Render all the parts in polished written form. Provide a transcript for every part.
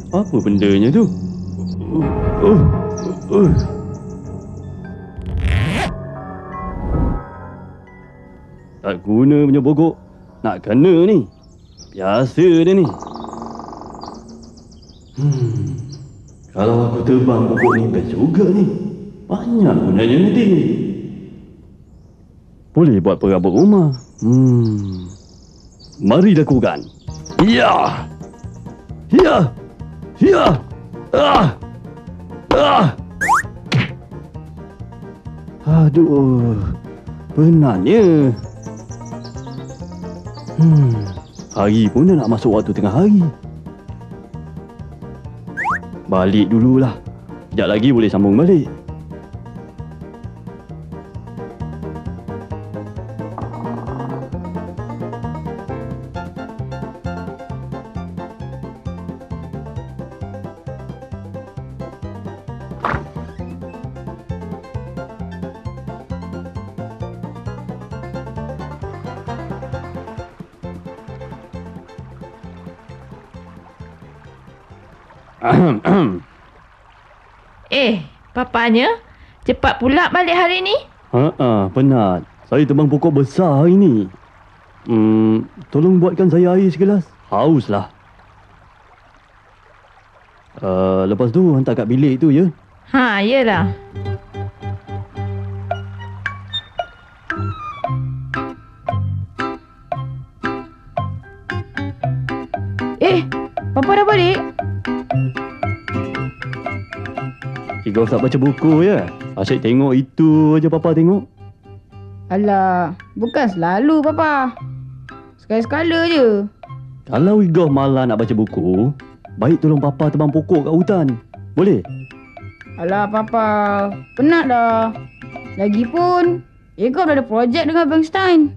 Apa bendanya tu? Tak guna punya pokok. Nak kena ni. Biasa dia ni. Kalau aku tebang pokok ni best juga ni. Banyak gunanya nanti. Boleh buat perabot rumah. Mari lakukan. Ya! Ya! Ya! Aduh. Penatnya. Hari pun dah nak masuk waktu tengah hari. Balik dululah. Sekejap lagi boleh sambung balik. Papanya cepat pula balik hari ni. Penat. Saya tebang pokok besar hari ni. Tolong buatkan saya air segelas. Hauslah. Lepas tu hantar kat bilik tu ya. Yelah. Papa dah balik? Kau tak baca buku ya? Asyik tengok itu aja Papa tengok. Alah, bukan selalu Papa. Sekali-sekala je. Kalau Igor malah nak baca buku, baik tolong Papa tebang pokok kat hutan. Boleh? Alah Papa, penat dah. Lagipun, Igor dah ada projek dengan Abang Stein.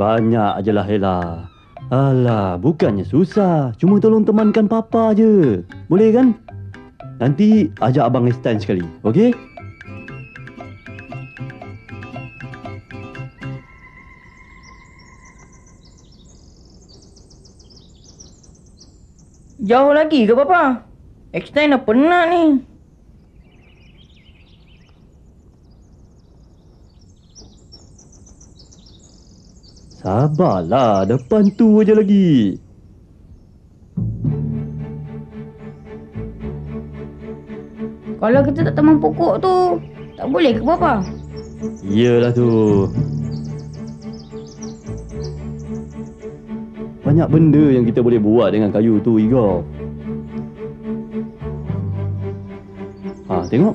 Banyak ajalah Hela. Alah, bukannya susah. Cuma tolong temankan Papa je. Boleh kan? Nanti ajak Abang Stein sekali, okey? Jauh lagi ke Papa? Stein dah penat ni. Sabarlah, depan tu aja lagi. Kalau kita tak teman pokok tu, tak boleh ke Papa? Iyalah tu. Banyak benda yang kita boleh buat dengan kayu tu, Igor. Tengok.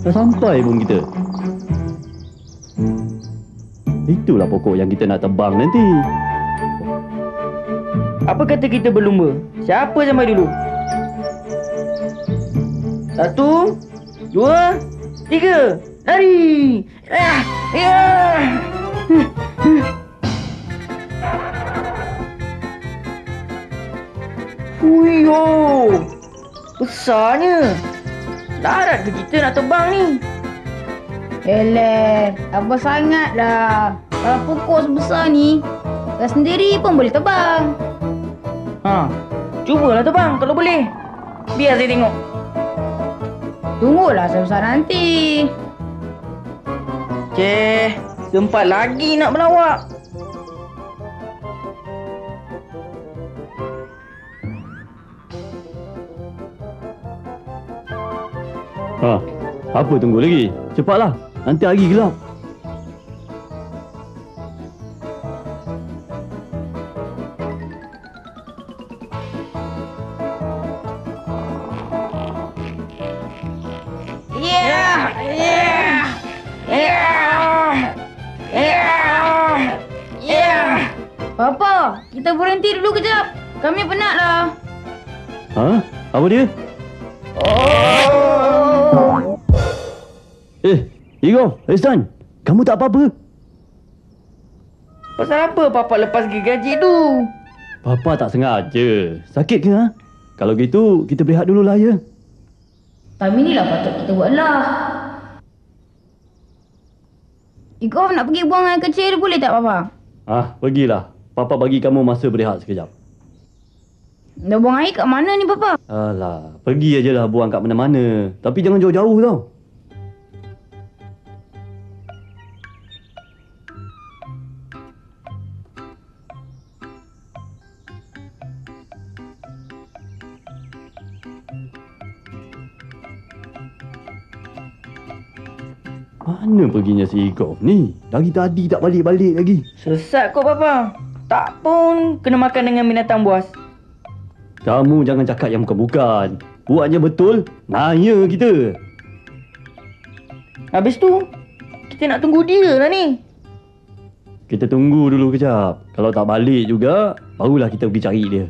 Dah sampai pun kita. Itulah pokok yang kita nak tebang nanti. Apa kata kita berlumba? Siapa sampai dulu? 1, 2, 3, lari! Huyo, besarnya. Larat ke kita nak tebang ni? Apa sangat lah. Kalau pokok sebesar ni, dah sendiri pun boleh tebang. Cubalah tebang kalau boleh. Biar saya tengok. Tunggulah sebesar nanti. sempat lagi nak berlawak. Apa tunggu lagi? Cepatlah, nanti hari gelap. Papa, kita berhenti dulu kejap. Kami penat dah. Apa dia? Igor, Ihsan, kamu tak apa-apa? Pasal apa Papa lepas gaji tu? Papa tak sengaja. Sakit ke? Kalau gitu, kita berehat dulu lah ya. Time inilah patut kita buat lah. Igor nak pergi buang air kecil boleh tak Papa? Pergilah. Papa bagi kamu masa berehat sekejap. Dah buang air kat mana ni Papa? Alah, pergi aje lah buang kat mana-mana. Tapi jangan jauh-jauh tau. Mana perginya si Igor ni? Dari tadi tak balik-balik lagi. Sesat kau Papa. Tak pun kena makan dengan binatang buas. Kamu jangan cakap yang bukan-bukan. Buatnya betul, naya kita. Habis tu, kita nak tunggu dia lah ni. Kita tunggu dulu kejap. Kalau tak balik juga, barulah kita pergi cari dia.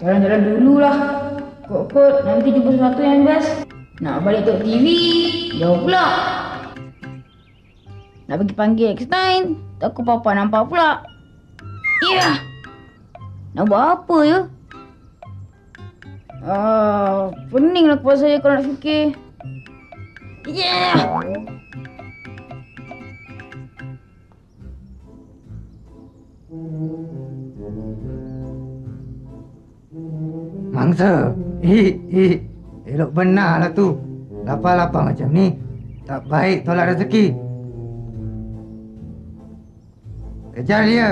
Jalan-jalan dululah. Kot-kot nanti jumpa sesuatu yang best. Nak balik tengok TV, jauh pula. Nak pergi panggil X9, takut Papa nampak pula. Nak buat apa ya? Peninglah kepala saya kalau nak fikir. Mangsa. Elok benar lah tu. Lapar-lapar macam ni tak baik tolak rezeki. Kejar dia.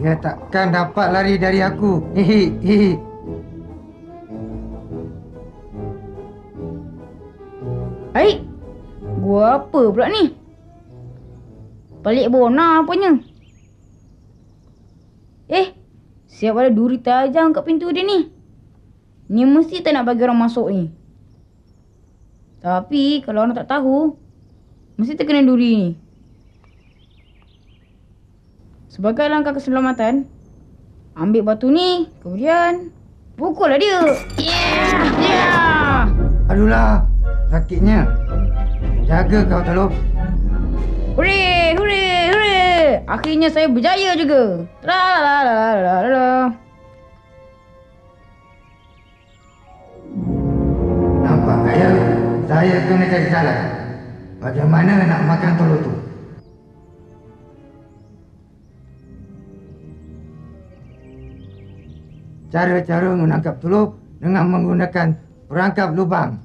Dia takkan dapat lari dari aku. Hai, gua apa pula ni? Balik bona apanya? Siap ada duri tajam kat pintu dia ni. Ni mesti tak nak bagi orang masuk ni. Tapi kalau orang tak tahu, mesti terkena duri ni. Sebagai langkah keselamatan, ambil batu ni, kemudian pukullah dia. Aduhlah, sakitnya. Jaga kau Talub. Hurray, hurray, hurray. Akhirnya saya berjaya juga. Nampak kaya, saya kena cari jalan. Bagaimana nak makan telur tu? Cara-cara menangkap telur dengan menggunakan perangkap lubang.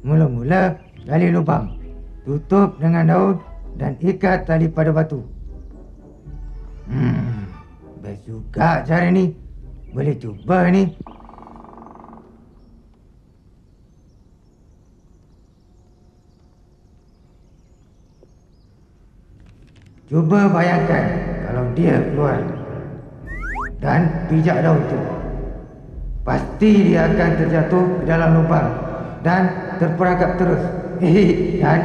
Mula-mula gali lubang, tutup dengan daun dan ikat tali pada batu. Best juga cara ni. Boleh cuba ni. Cuba bayangkan kalau dia keluar dan pijak daun tu. Pasti dia akan terjatuh ke dalam lubang dan terperangkap terus. Dan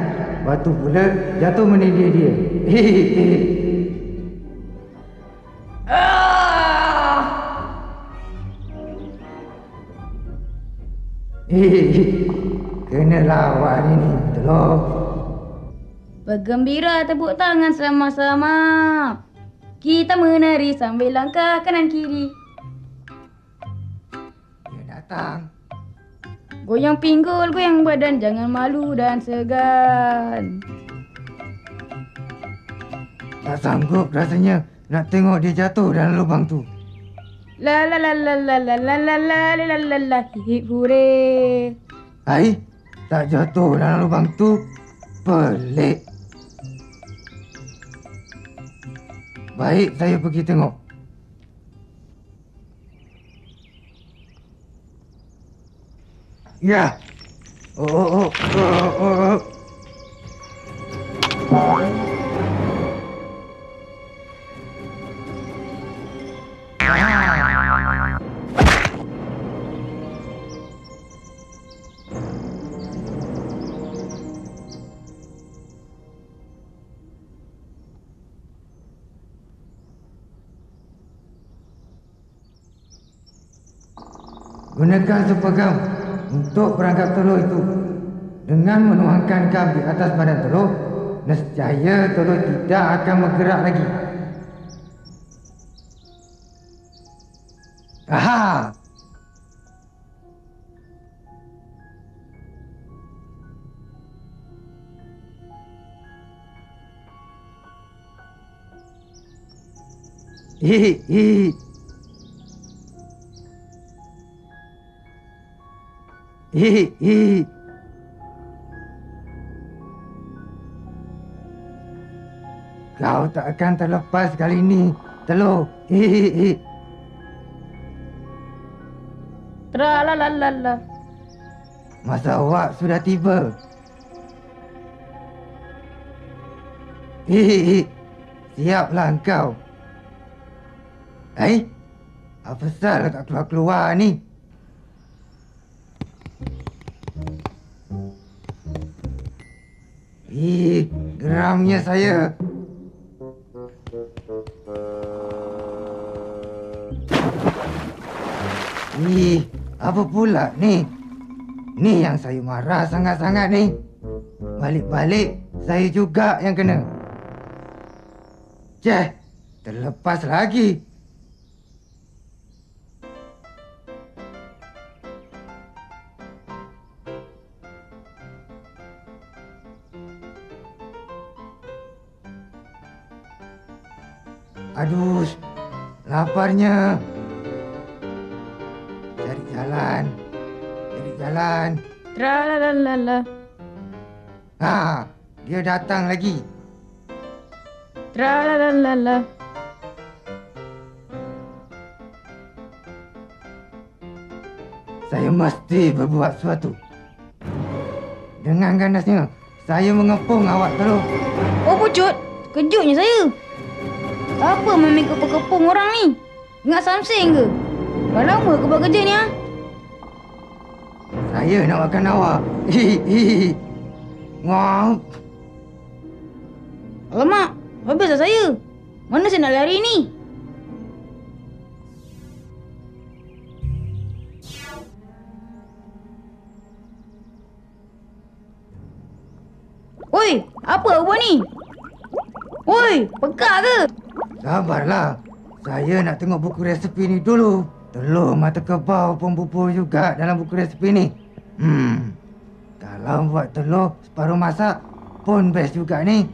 batu pula jatuh menindih dia. Kena lawan ini, telur. Bergembira, tepuk tangan sama-sama. Kita menari sambil langkah kanan kiri. Dia datang. Goyang pinggul, goyang badan, jangan malu dan segan. Tak sanggup rasanya nak tengok dia jatuh dalam lubang tu. La la la la la la la la la la la la hip hooray. Hai, tak jatuh dalam lubang tu. Pelik. Baik, saya pergi tengok. Ya. Oh. Gunakan sepegam untuk perangkap telur itu. Dengan menuangkan gam di atas badan telur, nescaya telur tidak akan bergerak lagi. Aha! Hihihi. Hihihi. Kau tak akan terlepas kali ini, telur. Hihihi. Tra-la-la-la-la. Masa awak sudah tiba. Hihihi. Siaplah engkau. Apa salah tak keluar-keluar ni? Geramnya saya. Apa pula ni? Ni yang saya marah sangat-sangat ni. Balik-balik saya juga yang kena. Terlepas lagi. Aduh, laparnya. Cari jalan. Tra-la-la-la-la. Dia datang lagi. Tra-la-la-la-la. Saya mesti berbuat sesuatu. Dengan ganasnya, saya mengepung awak telur. Oh pucut, kejutnya saya. Apa main kepung-kepung orang ni? Ingat something ke? Dah lama ke buat kerja ni Saya nak makan awak. Hihihi. Ngap. Alamak, habislah saya. Mana saya nak lari ni? Oi, apa awak buat ni? Oi, pekak ke? Sabarlah. Saya nak tengok buku resepi ni dulu. Telur mata kebau pun bubur juga dalam buku resepi ni. Kalau buat telur separuh masak pun best juga ni.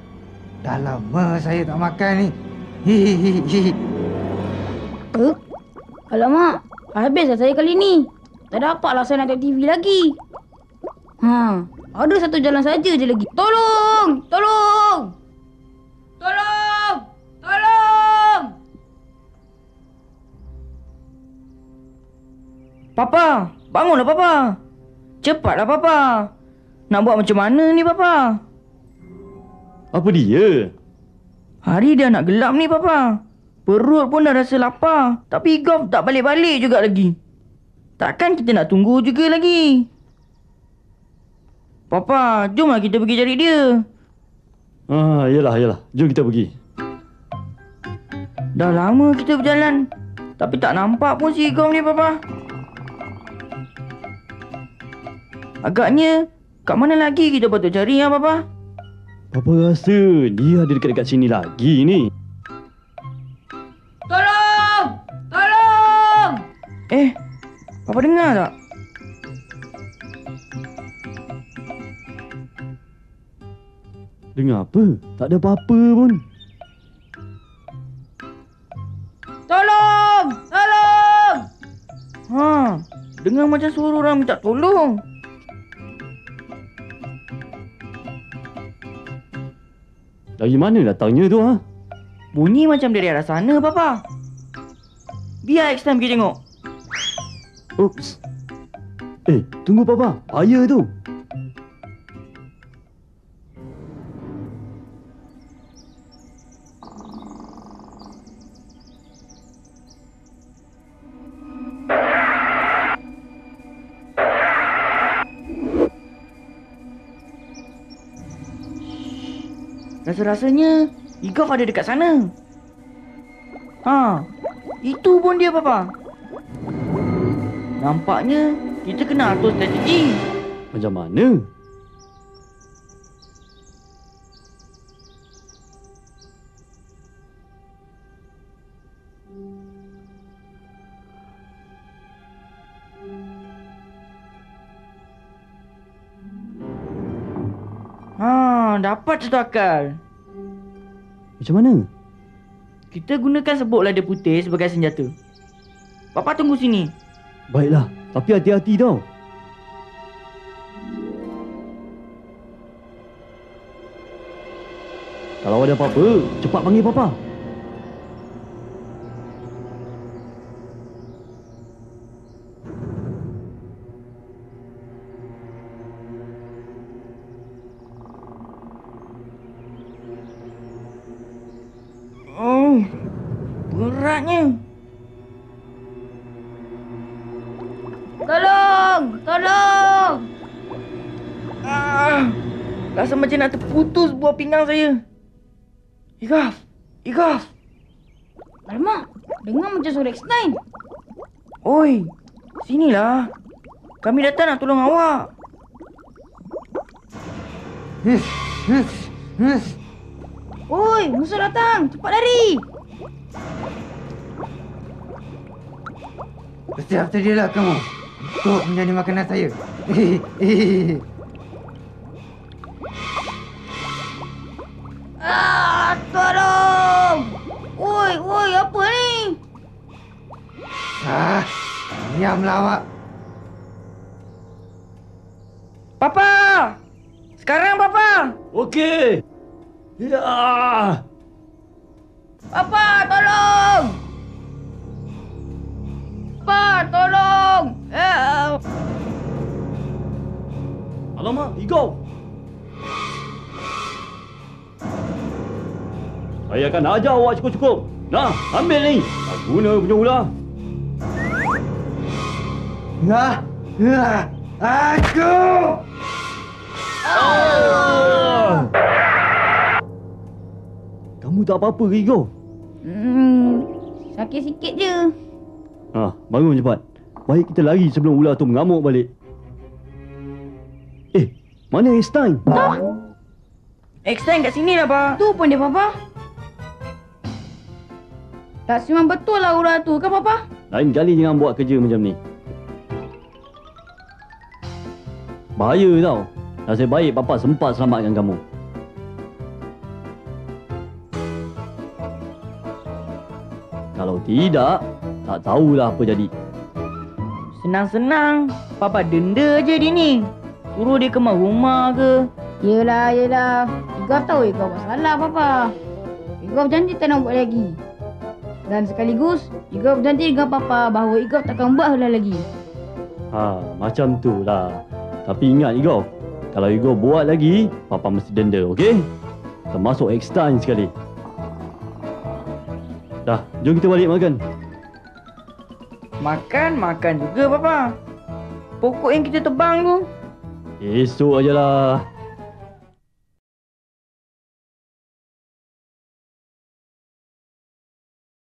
Dah lama saya tak makan ni. Hihihi. Alamak, habislah saya kali ni. Tak dapatlah saya nak tengok TV lagi. Ada satu jalan saja je lagi. Tolong! Tolong! Tolong! Tolong! Papa, bangunlah Papa. Cepatlah Papa. Nak buat macam mana ni Papa? Apa dia? Hari dah nak gelap ni Papa. Perut pun dah rasa lapar. Tapi golf tak balik-balik juga lagi. Takkan kita nak tunggu juga lagi? Papa, jomlah kita pergi cari dia. Yalah. Jom kita pergi. Dah lama kita berjalan. Tapi tak nampak pun si golf ni Papa. Agaknya, kat mana lagi kita patut cari Papa? Papa rasa dia ada dekat-dekat sini lagi ni. Papa dengar tak? Dengar apa? Tak ada apa-apa pun. Tolong! Tolong! Dengar macam suara orang minta tolong. Dari mana datangnya tu, ha? Bunyi macam dari arah sana, Papa. Biar X-Time pergi tengok. Oops. Tunggu Papa. Bahaya tu. Rasa-rasanya Igor ada dekat sana. Itu pun dia, Papa. Nampaknya kita kena atur strategi. Macam mana? Dapat satu akal. Macam mana? Kita gunakan sebuk lada putih sebagai senjata. Papa tunggu sini. Baiklah. Tapi hati-hati tau. Kalau ada apa-apa, cepat panggil Papa. Beratnya. Tolong! Tolong! Rasa macam nak terputus buah pinggang saya. Igaf. Alamak, dengar macam suara X9. Oi, sinilah. Kami datang nak tolong awak. Oi, musuh datang. Cepat lari. Bersiap sedialah kamu untuk menjadi makanan saya. Tolong! Oi, apa ni? Diamlah awak. Papa! Sekarang, Papa! Okey. Ya. Papa, tolong! Papa, tolong! Alamak, Igor. Saya akan ajar awak cukup-cukup. Nah, ambil ni. Tak guna punya ular. Aku! Kamu tak apa-apa ke, Igor? Sakit sikit je. Bangun cepat. Baik kita lari sebelum ular tu mengamuk balik. Mana Einstein? X-Time kat sini lah, Pak. Tu pun dia, Papa. Tak memang betul lah ular tu kan, Papa? Lain kali jangan buat kerja macam ni. Bahaya tau. Nasib baik Papa sempat selamatkan kamu. Kalau tidak, tak tahulah apa jadi. Senang-senang. Papa denda je dia ni. Suruh dia kemas rumah ke. Yelah. Igor tahu Igor buat salah, Papa. Igor berjanji tak nak buat lagi. Dan sekaligus, Igor berjanji dengan Papa bahawa Igor takkan buat hal lagi. Macam tu lah. Tapi ingat Igor, kalau Igor buat lagi, Papa mesti denda, okey? Termasuk Einstein sekali. Dah, jom kita balik makan. Makan juga, Papa. Pokok yang kita tebang tu. Esok ajalah.